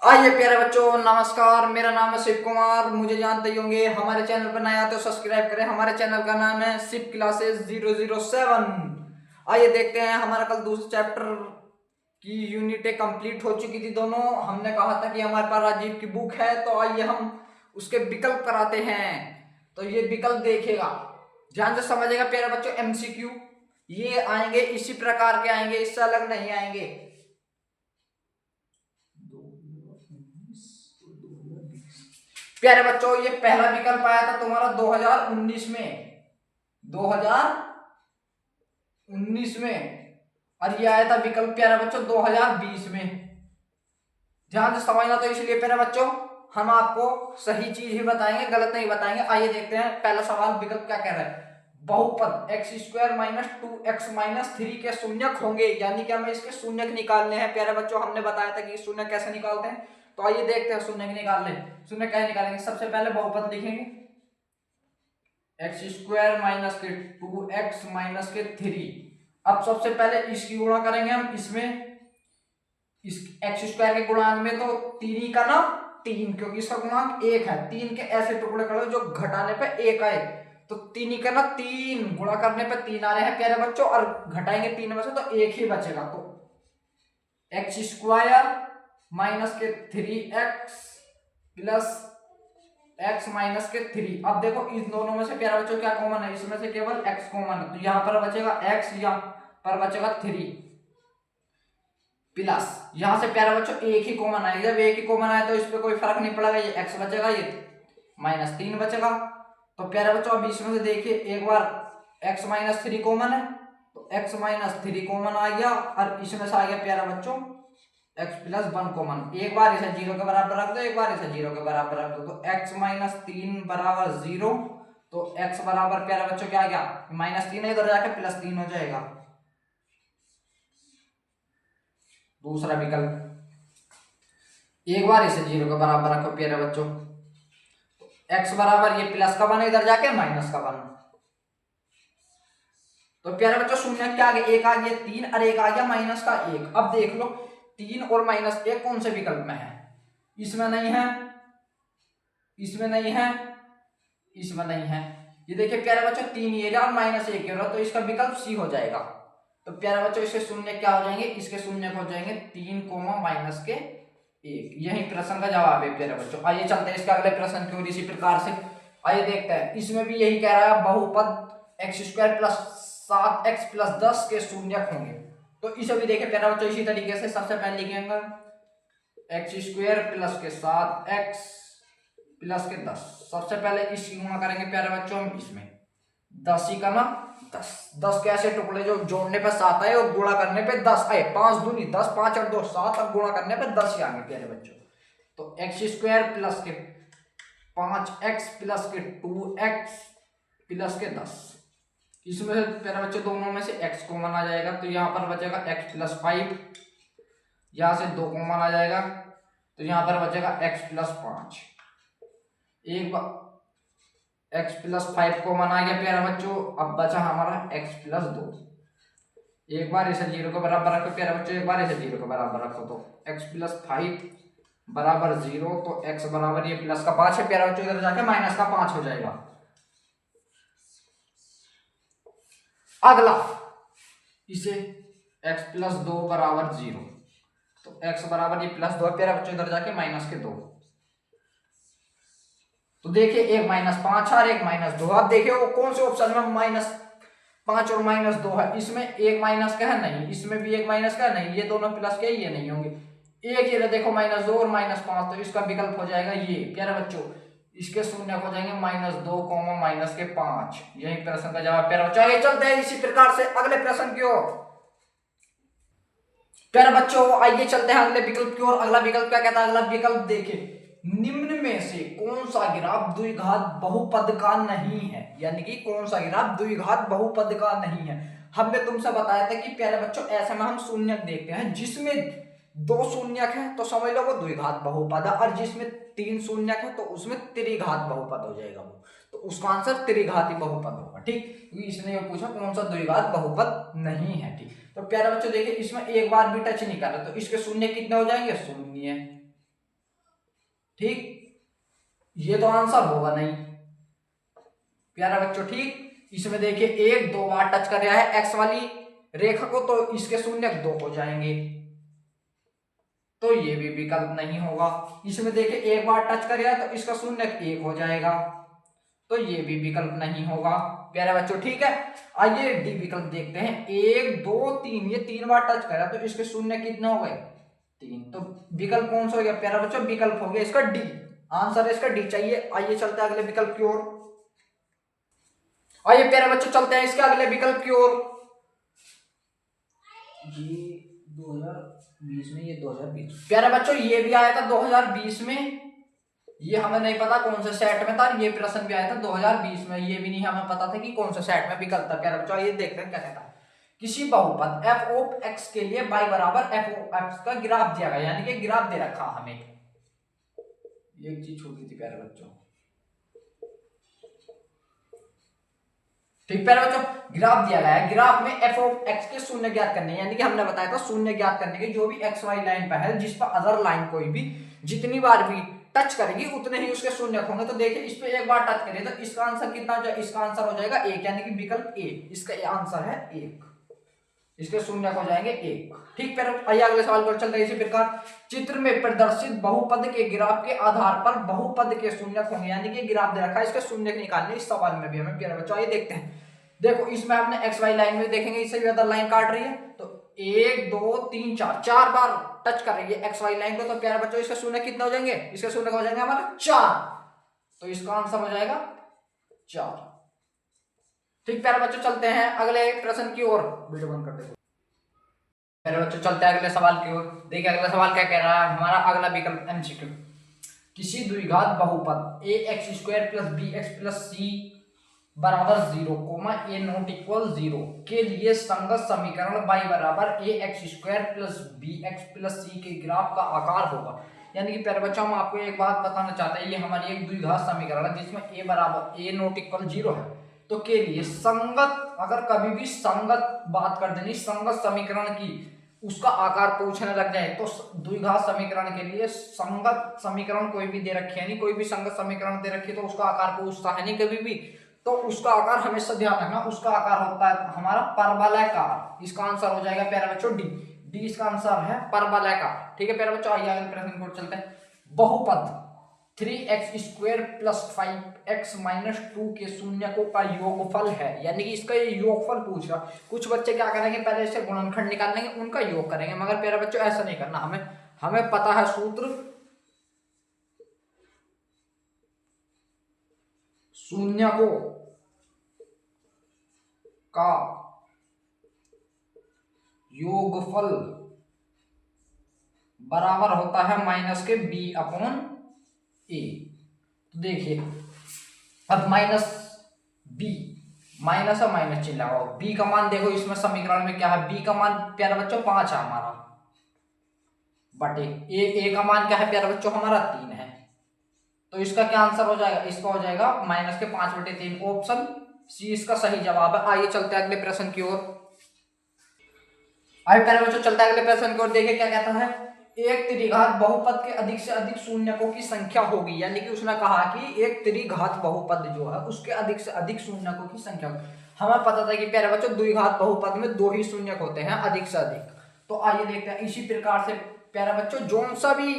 आइए प्यारे बच्चों, नमस्कार। मेरा नाम है शिव कुमार। मुझे जानते ही होंगे। हमारे चैनल पर नया तो सब्सक्राइब करें। हमारे चैनल का नाम है शिव क्लासेस 007। आइए देखते हैं। हमारा कल दूसरे चैप्टर की यूनिटें कंप्लीट हो चुकी थी दोनों। हमने कहा था कि हमारे पास राजीव की बुक है, तो आइए हम उसके विकल्प कराते हैं। तो ये विकल्प देखिएगा, ध्यान से समझिएगा प्यारे बच्चों। एमसीक्यू ये आएंगे, इसी प्रकार के आएंगे, इससे अलग नहीं आएंगे। प्यारे बच्चों, ये पहला विकल्प आया था तुम्हारा 2019 में, 2019 में। और ये आया था विकल्प प्यारे बच्चों 2020 में। ध्यान से समझना। तो इसलिए प्यारे बच्चों हम आपको सही चीज ही बताएंगे, गलत नहीं बताएंगे। आइए देखते हैं पहला सवाल। विकल्प क्या कह रहा है? बहुपद x² माइनस 2x माइनस 3 के शून्यक होंगे, यानी कि हमें इसके शून्यक निकालने हैं प्यारे बच्चों। हमने बताया था कि शून्य कैसे निकालते हैं, तो आइए देखते हैं शून्य निकाल ले। शून्य कैसे निकालेंगे? सबसे पहले बहुपद लिखेंगे x² माइनस के 2x माइनस के 3। अब सबसे पहले इसकी गुणा करेंगे हम इसमें, इस x² के गुणांक में। तो 3 का ना 3, क्योंकि इसका गुणांक 1 है। 3 के ऐसे टुकड़े करो जो घटाने पे 1 आए। तो 3 का ना 3 गुणा करने पे 3 आ रहे हैं प्यारे बच्चों, और घटाएंगे 3 में से तो 1 ही बचेगा। तो x² माइनस के 3x प्लस x माइनस के 3। अब देखो इस दोनों में से प्यारे बच्चों क्या कॉमन है? इसमें से केवल x कॉमन है, तो यहां पर बचेगा x, यहां पर बचेगा 3 प्लस यहां से प्यारे बच्चों एक ही कॉमन आएगा। जब एक ही कॉमन आए तो इस पे कोई फर्क नहीं पड़ेगा। ये x बचेगा, ये माइनस 3 बचेगा। तो प्यारे बच्चों अब इसमें से देखिए, एक बार x माइनस 3 कॉमन है, तो x माइनस 3 कॉमन आ गया, और इसमें से आ गया प्यारे बच्चों x प्लस 1 कॉमन। एक बार इसे 0 के बराबर रख दो, एक बार इसे 0 के बराबर रख दो, तो x माइनस 3 बराबर 0। तो x बराबर प्यारे बच्चों क्या आ गया? माइनस 3 है, इधर जाके प्लस 3 हो जाएगा। दूसरा विकल्प, एक बार इसे 0 के बराबर रखो प्यारे बच्चों, x बराबर ये प्लस का 1, इधर जाके माइनस का 1। तो प्यारे बच्चों शून्य क्या आ गया? एक आ गया 3 और एक आ गया माइनस का 1। अब देख लो 3 और माइनस 1 कौन से विकल्प में है? इसमें नहीं है, इसमें नहीं है, इसमें नहीं है। ये देखिए प्यारे बच्चों 3 ये और माइनस 1 रहा, तो इसका विकल्प सी हो जाएगा। तो प्यारे बच्चों इसके शून्य क्या हो जाएंगे? इसके शून्य हो जाएंगे 3 माइनस के 1। यही प्रश्न का जवाब है प्यारे बच्चों। आइए चलते हैं इसके अगले प्रश्न की ओर। इसी प्रकार से आइए देखते हैं। इसमें भी यही कह रहा है, बहुपद x² प्लस 7x प्लस 10 के शून्यक होंगे। तो इसे भी देखिए प्यारे बच्चों इसी तरीके से। सबसे पहले लिखेंगे x² प्लस के 7x प्लस के 10। सबसे पहले इसकी गुणा करेंगे प्यारे बच्चों हम इसमें। 10 ही का ना 10, 10 के ऐसे टुकड़े जो जोड़ने पे 7 आए और गुणा करने पे 10 आए। 5 दूनी 10, 5 और 2 7, और गुणा करने पे 10 ही आएंगे प्यारे बच्चों। तो x² प्लस के 5x प्लस के 2x प्लस के 10। इसमें से प्यारे बच्चों दोनों में से x कॉमन आ जाएगा, तो यहाँ पर बचेगा x प्लस 5। यहाँ से 2 कॉमन आ जाएगा, तो यहाँ पर बचेगा x प्लस 5। एक बार x प्लस 5 कॉमन आ गया प्यारे बच्चों। अब बचा हमारा x प्लस 2। एक बार इसे 0 के बराबर रखो प्यारे बच्चों, एक बार इसे 0 के बराबर रखो, तो x प्लस 5 बराबर 0। तो x बराबर ये प्लस का 5 है प्यारे बच्चों, इधर जाके माइनस का 5 हो जाएगा। अगला इसे x प्लस 2 बराबर 0, तो x बराबर ये प्लस 2 प्यारे बच्चों, इधर जाके माइनस के 2। तो देखिए एक माइनस 5 और एक माइनस 2। अब देखिए वो कौन से ऑप्शन में माइनस 5 और माइनस 2 है? इसमें एक माइनस का है नहीं, इसमें भी एक माइनस का है नहीं, ये दोनों प्लस के, ये नहीं होंगे। एक ये देखो माइनस 2 और माइनस 5, तो इसका विकल्प हो जाएगा ये प्यारे बच्चों। इसके शून्य हो जाएंगे माइनस 2 माइनस के 5। यही प्रश्न का जवाब प्यारे बच्चों। आगे चलते हैं इसी प्रकार से अगले प्रश्न की ओर। प्यारे बच्चों आइए चलते हैं अगले विकल्प की ओर। अगला विकल्प क्या कहता है? अगला विकल्प देखिए, निम्न में से कौन सा ग्राफ द्विघात बहुपद का नहीं है? यानी कि कौन सा ग्राफ द्विघात बहुपद का नहीं है? हमने तुमसे बताया था कि प्यारे बच्चों ऐसे में हम शून्यक देखते हैं, जिसमें 2 शून्यक है तो समझ लो वो द्विघात बहुपद है, और जिसमें 3 शून्यक है तो उसमें त्रिघात बहुपद हो जाएगा वो। तो उसका आंसर त्रिघाती बहुपद होगा। ठीक, क्योंकि इसने ये पूछा कौन सा द्विघात बहुपद नहीं है। ठीक, तो प्यारे बच्चों देखिए इसमें एक बार भी टच नहीं कर रहा, तो इसके शून्य कितने हो जाएंगे? शून्य। ठीक, ये तो आंसर होगा नहीं प्यारा बच्चों। ठीक, इसमें देखिए 1 2 बार टच कर रहा है एक्स वाली रेखा को, तो इसके शून्य 2 हो जाएंगे, तो ये भी विकल्प नहीं होगा। इसमें देखिए 1 बार टच कर रहा है तो इसका शून्य 1 हो जाएगा, तो ये भी विकल्प नहीं होगा प्यारे बच्चों। ठीक है, आइए डी विकल्प देखते हैं। 1 2 3, ये 3 बार टच करा तो इसके शून्य कितने हो गए 3, तो विकल्प कौन सा हो गया प्यारा बच्चों, विकल्प हो गया इसका डी, आंसर है इसका डी चाहिए। आइए चलते हैं अगले विकल्प की ओर। आइए प्यारे बच्चों चलते हैं इसके अगले विकल्प की ओर। ये 2020 में, ये 2020 प्यारे बच्चों ये भी आया था 2020 में, ये हमें नहीं पता कौन से सेट में था। ये प्रश्न भी आया था 2020 में, ये भी नहीं हमें पता था कि कौन से सेट में विकल्प था प्यारे बच्चों। ये देखते हैं क्या कहता है। किसी बहुपद f ऑफ x के लिए y बराबर f ऑफ x का ग्राफ दिया गया, यानी कि ग्राफ दे रखा हमें। एक चीज छूट गई थी प्यारे बच्चों। ठीक प्यारे बच्चों, ग्राफ दिया गया है, ग्राफ में f ऑफ x के शून्य ज्ञात करने हैं, यानी कि हमने बताया था शून्य ज्ञात करने के, जो भी x y लाइन पर है, जिस पर अदर लाइन कोई भी जितनी बार भी टच करेगी उतने ही उसके शून्य होंगे। तो देखिए इस पे 1 बार टच करें तो इसका आंसर कितना हो जाएगा, इसका आंसर हो जाएगा 1, यानी कि विकल्प ए, इसका आंसर है 1, इसके शून्य हो जाएंगे 1। ठीक, फिर आइए अगले सवाल पर चलते हैं। इसी प्रकार चित्र में प्रदर्शित बहुपद के ग्राफ के आधार पर बहुपद के शून्य होंगे, यानी कि ग्राफ दे रखा है, इसके शून्य निकालने इस सवाल में भी हमें प्यारे बच्चों। आइए देखते हैं। देखो इसमें आपने एक्स वाई लाइन में देखेंगे, इससे भी अदर लाइन काट रही है, तो 1 2 3 4 4 बार टच कर रही है एक्स वाई लाइन को, तो प्यारे बच्चों इसके शून्य कितने हो जाएंगे, इसके शून्य हो जाएंगे हमारे 4, तो इसका आंसर हो जाएगा 4। ठीक प्यारे बच्चों चलते हैं अगले प्रश्न की ओर, वीडियो बंद कर दो प्यारे बच्चों। चलते हैं अगले सवाल की ओर। देखिए अगला सवाल क्या कह रहा है हमारा अगला विकल्प एमसीक्यू। किसी द्विघात बहुपद ax² + bx + c बराबर 0, a नॉट इक्वल 0 के लिए संगत समीकरण y बराबर ax² + bx + c के ग्राफ का आकार होगा। यानी कि प्यारे बच्चों हम आपको एक बात बताना चाहते हैं, ये हमारी एक द्विघात समीकरण है जिसमें a बराबर a नॉट इक्वल 0 है, तो के लिए संगत, अगर कभी भी संगत बात कर देनी, संगत समीकरण की उसका आकार पूछने लग जाए, तो द्विघात समीकरण के लिए संगत समीकरण कोई भी दे रखी है नहीं, कोई भी संगत समीकरण दे रखी है तो उसका आकार पूछता है नहीं कभी भी, तो उसका आकार हमेशा ध्यान रखना, उसका आकार होता है हमारा परवलयाकार। इसका आंसर हो जाएगा प्यारे बच्चों डी, डी इसका आंसर है परवलयाकार। ठीक है प्यारे बच्चों, आइए अगले प्रश्न को चलते हैं। बहुपद 3x² + 5x - 2 के शून्यकों का योगफल है, यानी कि इसका ये योगफल पूछ रहा। कुछ बच्चे क्या करेंगे, पहले इससे गुणनखंड निकाल लेंगे, उनका योग करेंगे, मगर प्यारे बच्चों ऐसा नहीं करना, हमें पता है सूत्र, शून्यकों का योगफल बराबर होता है -b/a। तो देखिए अब -b, माइनस और माइनस चिन्ह लगाओ, b का मान देखो इसमें समीकरण में क्या है, b का मान प्यारे बच्चों 5 है हमारा, बटे a का मान क्या है प्यारे बच्चों हमारा 3 है, तो इसका क्या आंसर हो जाएगा, इसका हो जाएगा -5/3, ऑप्शन सी इसका सही जवाब है। आइए चलते हैं अगले प्रश्न की ओर। आइए प्यारे बच्चों चलते हैं अगले प्रश्न की ओर। देखिए क्या कहता है, एक त्रिघात बहुपद के अधिक से अधिक शून्यकों की संख्या होगी, यानी कि उसने कहा कि एक त्रिघात बहुपद जो है उसके अधिक से अधिक शून्यकों की संख्या होगी। हमें पता था कि प्यारे बच्चों द्विघात बहुपद में 2 ही शून्यक होते हैं अधिक से अधिक, तो आइए देखते हैं इसी प्रकार से प्यारे बच्चों जोन सा भी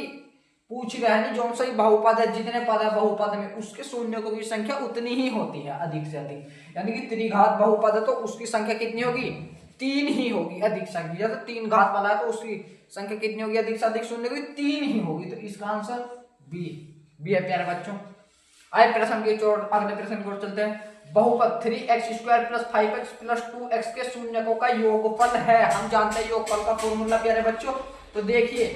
पूछ रहा है, नहीं जोन सा ही बहुपद है, जितने पद है बहुपद में उसके शून्यकों की संख्या उतनी ही होती है अधिक से अधिक, यानी कि त्रिघात बहुपद है तो उसकी संख्या कितनी होगी, 3 ही होगी अधिक संख्या, जैसे 3 घात वाला है तो उसकी संख्या कितनी होगी अधिक से अधिक शून्य की 3 ही होगी, तो इसका आंसर बी है प्यारे बच्चों। आइए प्रश्न के ओर, अगले प्रश्न की ओर चलते हैं। बहुपद 3x² + 5x + 2x के शून्यकों का योगफल है, हम जानते हैं योगफल का फॉर्मूला प्यारे बच्चों, तो देखिए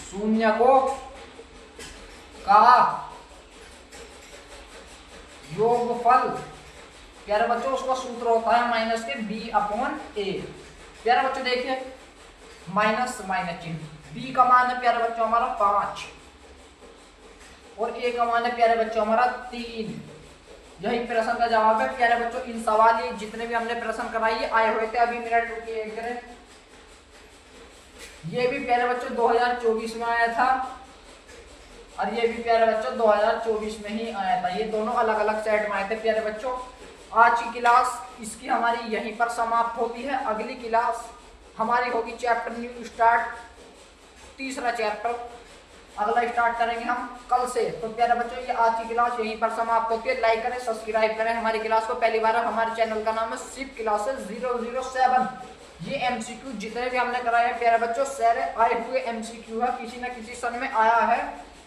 शून्यकों का योगफल प्यारे बच्चों उसका सूत्र होता है -b/a। प्यारे बच्चों देखिए माइनस चिन्ह, b का मान है प्यारे बच्चों हमारा 5 और a का मान है प्यारे बच्चों हमारा 3। यही प्रश्न का जवाब है प्यारे बच्चों। इन सवाल ये जितने भी हमने प्रश्न कराए आए हुए थे, अभी मिनट रुकिए करें, ये भी प्यारे बच्चों 2024 में आया था और ये भी प्यारे बच्चों 2024 में ही आया था। ये दोनों अलग अलग सेट में आए थे प्यारे बच्चों। आज की क्लास इसकी हमारी यहीं पर समाप्त होती है। अगली क्लास हमारी होगी चैप्टर न्यू स्टार्ट, तीसरा चैप्टर अगला स्टार्ट करेंगे हम कल से। तो प्यारे बच्चों ये आज की क्लास यहीं पर समाप्त होती है। लाइक करें, सब्सक्राइब करें हमारी क्लास को। पहली बार हमारे चैनल का नाम है शिव क्लासेस 007। ये एमसीक्यू जितने भी हमने कराए हैं प्यारे बच्चों सारे आए हुए एमसीक्यू है, किसी न किसी सन में आया है।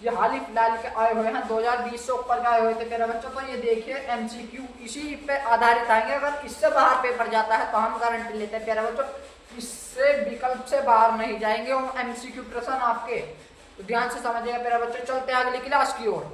ये हाल ही फिलहाल के आए हुए हैं, 2020 से ऊपर के आए हुए थे प्यारे बच्चों। तो ये देखिए एमसीक्यू इसी पे आधारित आएंगे। अगर इससे बाहर पेपर जाता है तो हम गारंटी लेते हैं प्यारे बच्चों इससे विकल्प से बाहर नहीं जाएंगे वो एमसीक्यू प्रश्न आपके। तो ध्यान से समझिएगा प्यारे बच्चों। चलते हैं अगली क्लास की ओर।